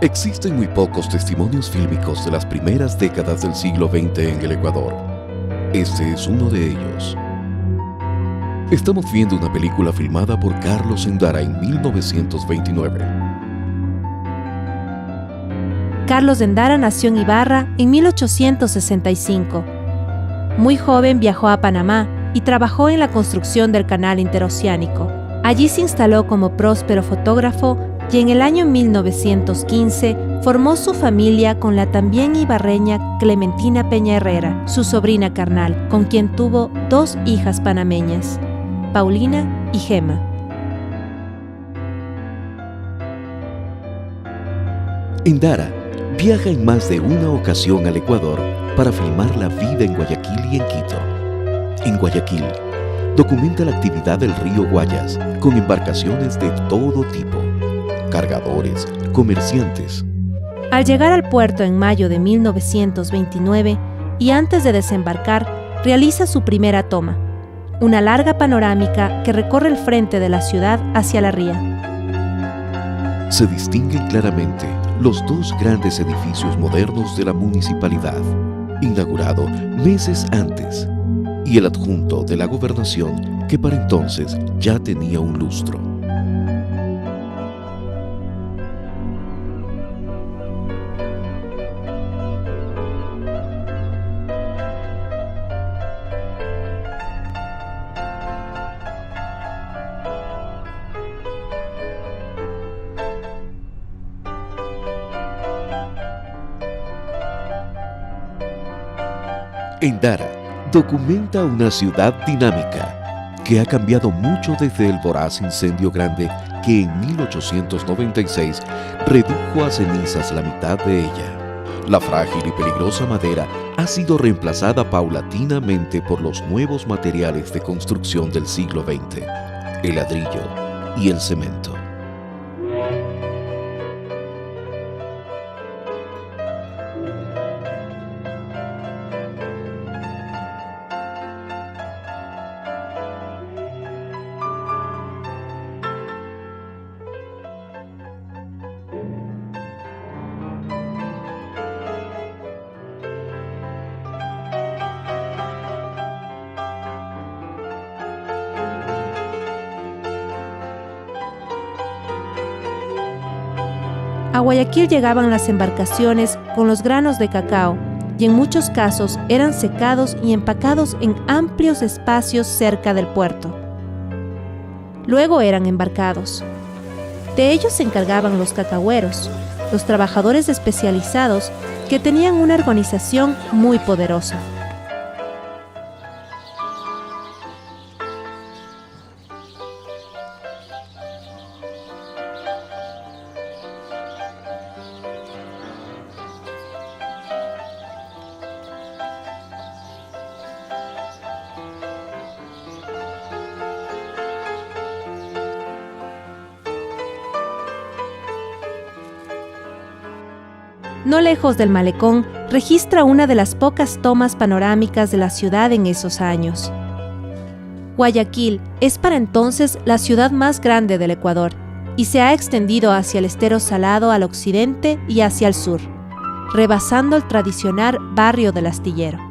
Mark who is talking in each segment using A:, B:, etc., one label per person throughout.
A: Existen muy pocos testimonios fílmicos de las primeras décadas del siglo XX en el Ecuador. Este es uno de ellos. Estamos viendo una película filmada por Carlos Endara en 1929.
B: Carlos Endara nació en Ibarra en 1865. Muy joven viajó a Panamá y trabajó en la construcción del canal interoceánico. Allí se instaló como próspero fotógrafo y en el año 1915 formó su familia con la también ibarreña Clementina Peña Herrera, su sobrina carnal, con quien tuvo 2 hijas panameñas, Paulina y Gema.
A: Endara viaja en más de una ocasión al Ecuador para filmar la vida en Guayaquil y en Quito. En Guayaquil, documenta la actividad del río Guayas con embarcaciones de todo tipo, cargadores, comerciantes.
B: Al llegar al puerto en mayo de 1929 y antes de desembarcar, realiza su primera toma, una larga panorámica que recorre el frente de la ciudad hacia la ría.
A: Se distinguen claramente los 2 grandes edificios modernos de la municipalidad, inaugurado meses antes, y el adjunto de la gobernación que para entonces ya tenía un lustro. Endara documenta una ciudad dinámica que ha cambiado mucho desde el voraz incendio grande que en 1896 redujo a cenizas la mitad de ella. La frágil y peligrosa madera ha sido reemplazada paulatinamente por los nuevos materiales de construcción del siglo XX, el ladrillo y el cemento.
B: A Guayaquil llegaban las embarcaciones con los granos de cacao y en muchos casos eran secados y empacados en amplios espacios cerca del puerto. Luego eran embarcados. De ellos se encargaban los cacahueros, los trabajadores especializados que tenían una organización muy poderosa. No lejos del malecón, registra una de las pocas tomas panorámicas de la ciudad en esos años. Guayaquil es para entonces la ciudad más grande del Ecuador y se ha extendido hacia el estero Salado al occidente y hacia el sur, rebasando el tradicional barrio del Astillero.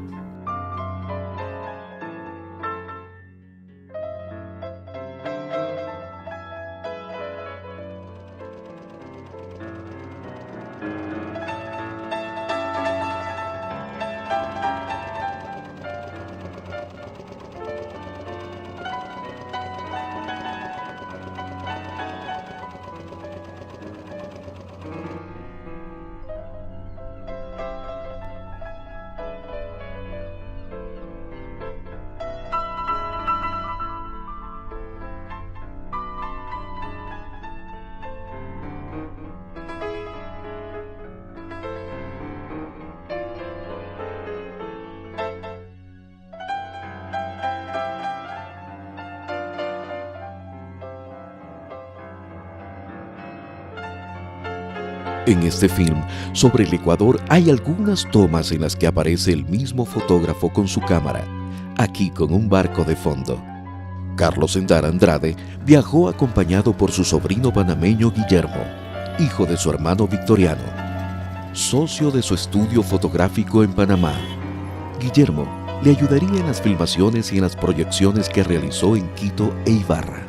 A: En este film sobre el Ecuador hay algunas tomas en las que aparece el mismo fotógrafo con su cámara, aquí con un barco de fondo. Carlos Endara Andrade viajó acompañado por su sobrino panameño Guillermo, hijo de su hermano Victoriano, socio de su estudio fotográfico en Panamá. Guillermo le ayudaría en las filmaciones y en las proyecciones que realizó en Quito e Ibarra.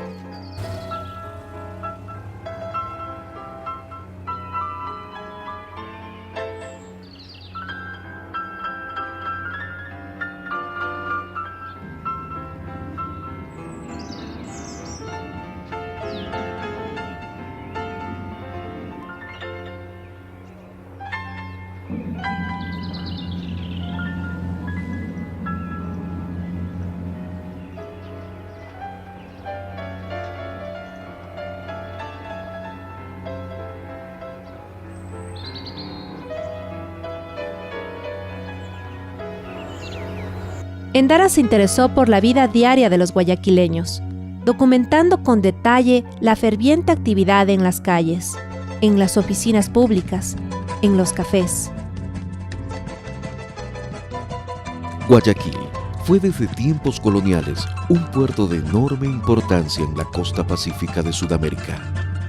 B: Endara se interesó por la vida diaria de los guayaquileños, documentando con detalle la ferviente actividad en las calles, en las oficinas públicas, en los cafés.
A: Guayaquil fue desde tiempos coloniales un puerto de enorme importancia en la costa pacífica de Sudamérica.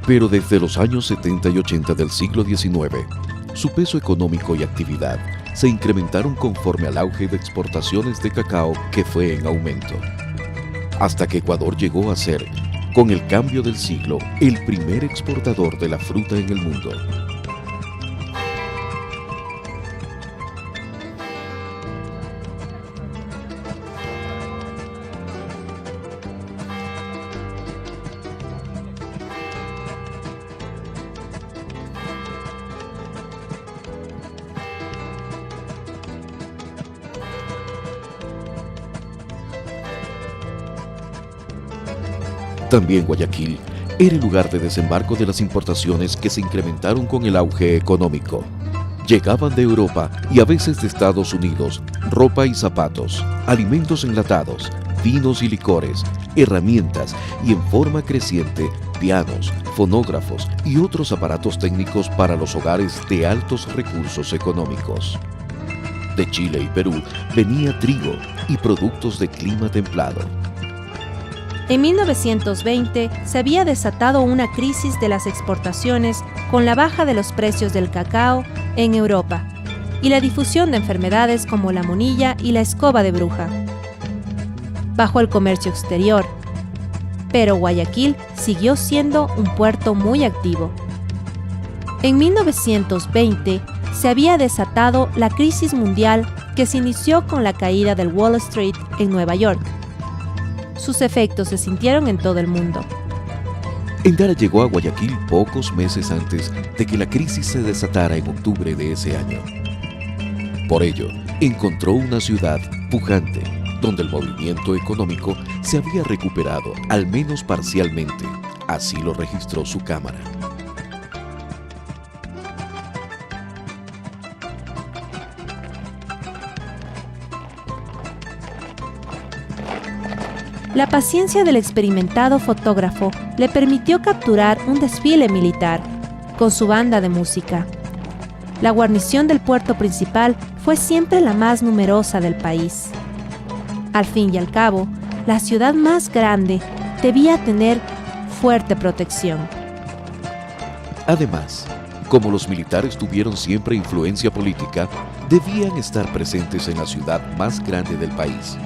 A: Pero desde los años 70 y 80 del siglo XIX, su peso económico y actividad se incrementaron conforme al auge de exportaciones de cacao que fue en aumento. Hasta que Ecuador llegó a ser, con el cambio del siglo, el primer exportador de la fruta en el mundo. También Guayaquil era el lugar de desembarco de las importaciones que se incrementaron con el auge económico. Llegaban de Europa y a veces de Estados Unidos ropa y zapatos, alimentos enlatados, vinos y licores, herramientas y en forma creciente pianos, fonógrafos y otros aparatos técnicos para los hogares de altos recursos económicos. De Chile y Perú venía trigo y productos de clima templado.
B: En 1920 se había desatado una crisis de las exportaciones con la baja de los precios del cacao en Europa y la difusión de enfermedades como la monilla y la escoba de bruja. Bajó el comercio exterior, pero Guayaquil siguió siendo un puerto muy activo. En 1920 se había desatado la crisis mundial que se inició con la caída del Wall Street en Nueva York. Sus efectos se sintieron en todo el mundo.
A: Endara llegó a Guayaquil pocos meses antes de que la crisis se desatara en octubre de ese año. Por ello, encontró una ciudad pujante, donde el movimiento económico se había recuperado, al menos parcialmente. Así lo registró su cámara.
B: La paciencia del experimentado fotógrafo le permitió capturar un desfile militar con su banda de música. La guarnición del puerto principal fue siempre la más numerosa del país. Al fin y al cabo, la ciudad más grande debía tener fuerte protección.
A: Además, como los militares tuvieron siempre influencia política, debían estar presentes en la ciudad más grande del país.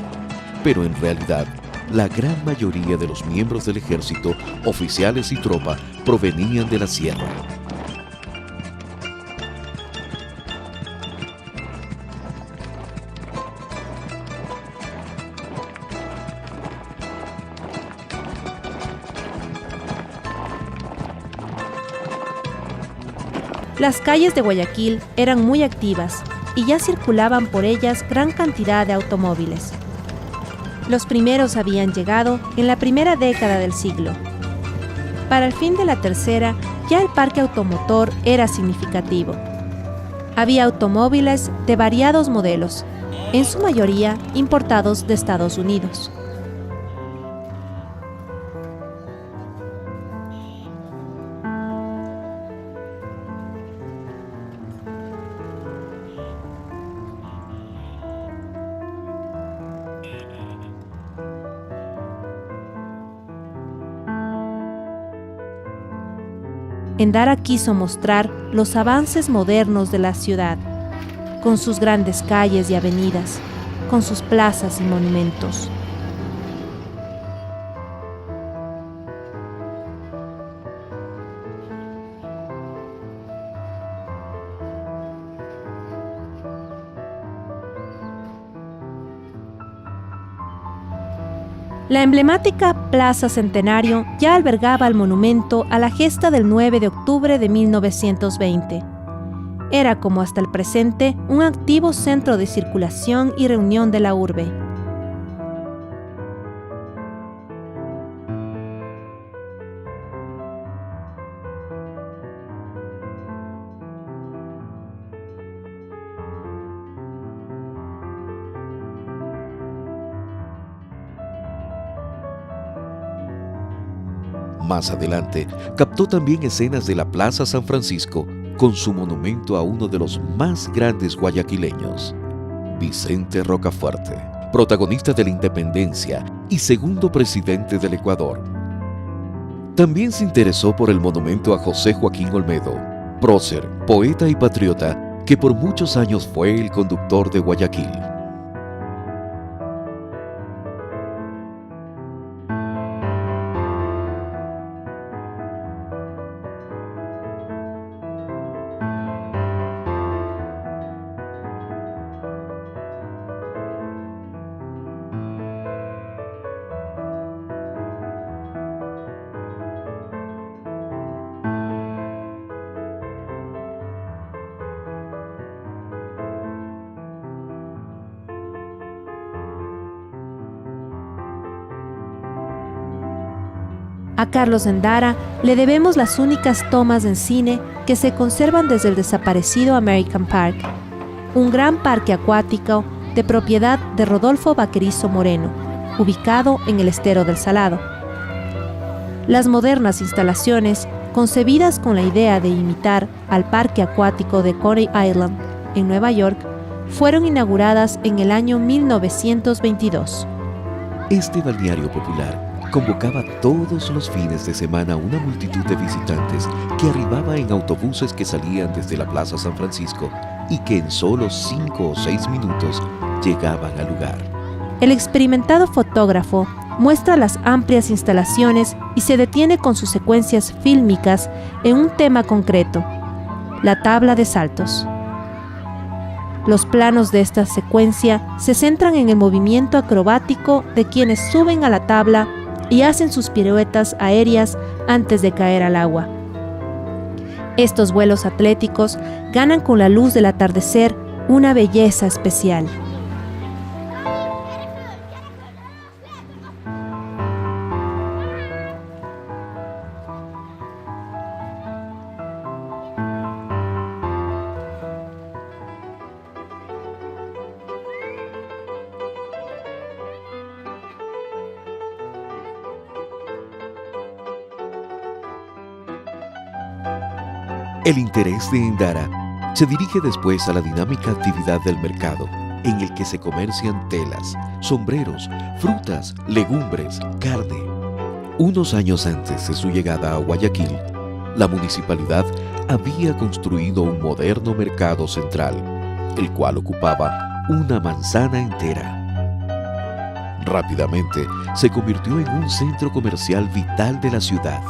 A: Pero en realidad, la gran mayoría de los miembros del ejército, oficiales y tropa, provenían de la sierra.
B: Las calles de Guayaquil eran muy activas y ya circulaban por ellas gran cantidad de automóviles. Los primeros habían llegado en la primera década del siglo. Para el fin de la tercera, ya el parque automotor era significativo. Había automóviles de variados modelos, en su mayoría importados de Estados Unidos. Endara quiso mostrar los avances modernos de la ciudad, con sus grandes calles y avenidas, con sus plazas y monumentos. La emblemática Plaza Centenario ya albergaba el monumento a la gesta del 9 de octubre de 1920. Era, como hasta el presente, un activo centro de circulación y reunión de la urbe.
A: Más adelante, captó también escenas de la Plaza San Francisco con su monumento a uno de los más grandes guayaquileños, Vicente Rocafuerte, protagonista de la independencia y segundo presidente del Ecuador. También se interesó por el monumento a José Joaquín Olmedo, prócer, poeta y patriota, que por muchos años fue el conductor de Guayaquil.
B: A Carlos Endara le debemos las únicas tomas en cine que se conservan desde el desaparecido American Park, un gran parque acuático de propiedad de Rodolfo Vaquerizo Moreno, ubicado en el estero del Salado. Las modernas instalaciones, concebidas con la idea de imitar al parque acuático de Coney Island, en Nueva York, fueron inauguradas en el año 1922.
A: Este balneario popular convocaba todos los fines de semana a una multitud de visitantes que arribaba en autobuses que salían desde la Plaza San Francisco y que en solo 5 o 6 minutos llegaban al lugar.
B: El experimentado fotógrafo muestra las amplias instalaciones y se detiene con sus secuencias fílmicas en un tema concreto, la tabla de saltos. Los planos de esta secuencia se centran en el movimiento acrobático de quienes suben a la tabla y hacen sus piruetas aéreas antes de caer al agua. Estos vuelos atléticos ganan con la luz del atardecer una belleza especial.
A: El interés de Endara se dirige después a la dinámica actividad del mercado, en el que se comercian telas, sombreros, frutas, legumbres, carne. Unos años antes de su llegada a Guayaquil, la municipalidad había construido un moderno mercado central, el cual ocupaba una manzana entera. Rápidamente se convirtió en un centro comercial vital de la ciudad.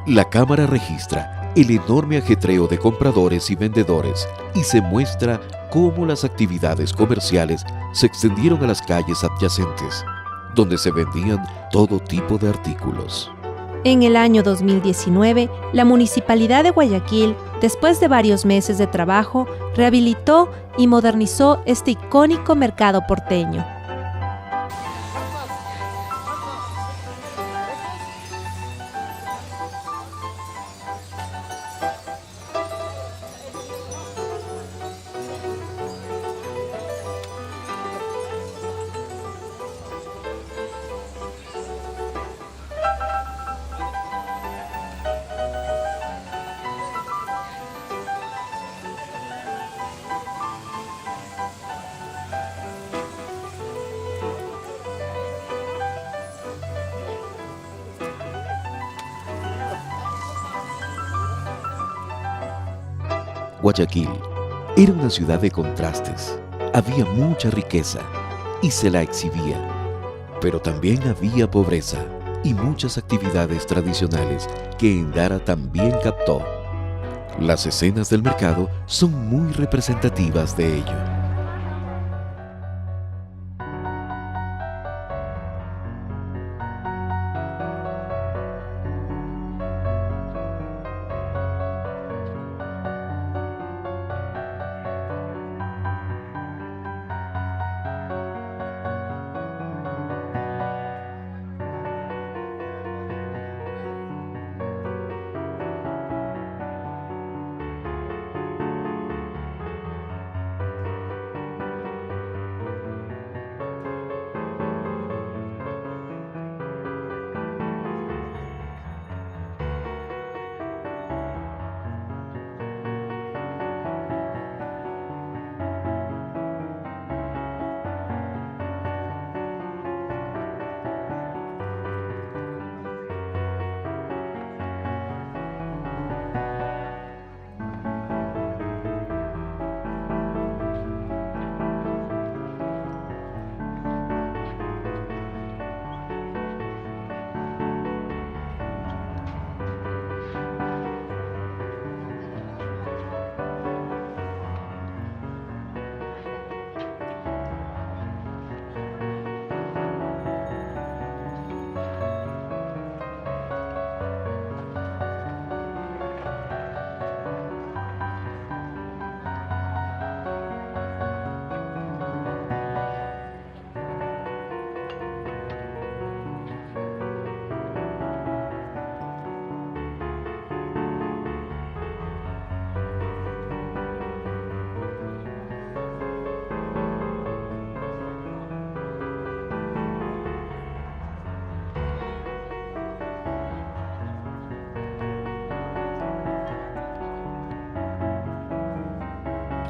A: La cámara registra el enorme ajetreo de compradores y vendedores y se muestra cómo las actividades comerciales se extendieron a las calles adyacentes, donde se vendían todo tipo de artículos.
B: En el año 2019, la Municipalidad de Guayaquil, después de varios meses de trabajo, rehabilitó y modernizó este icónico mercado porteño.
A: Guayaquil era una ciudad de contrastes. Había mucha riqueza y se la exhibía, pero también había pobreza y muchas actividades tradicionales que Endara también captó. Las escenas del mercado son muy representativas de ello.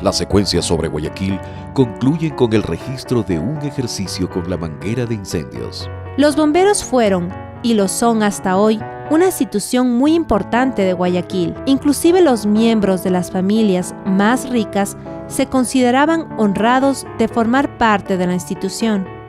A: Las secuencias sobre Guayaquil concluyen con el registro de un ejercicio con la manguera de incendios.
B: Los bomberos fueron, y lo son hasta hoy, una institución muy importante de Guayaquil. Inclusive los miembros de las familias más ricas se consideraban honrados de formar parte de la institución.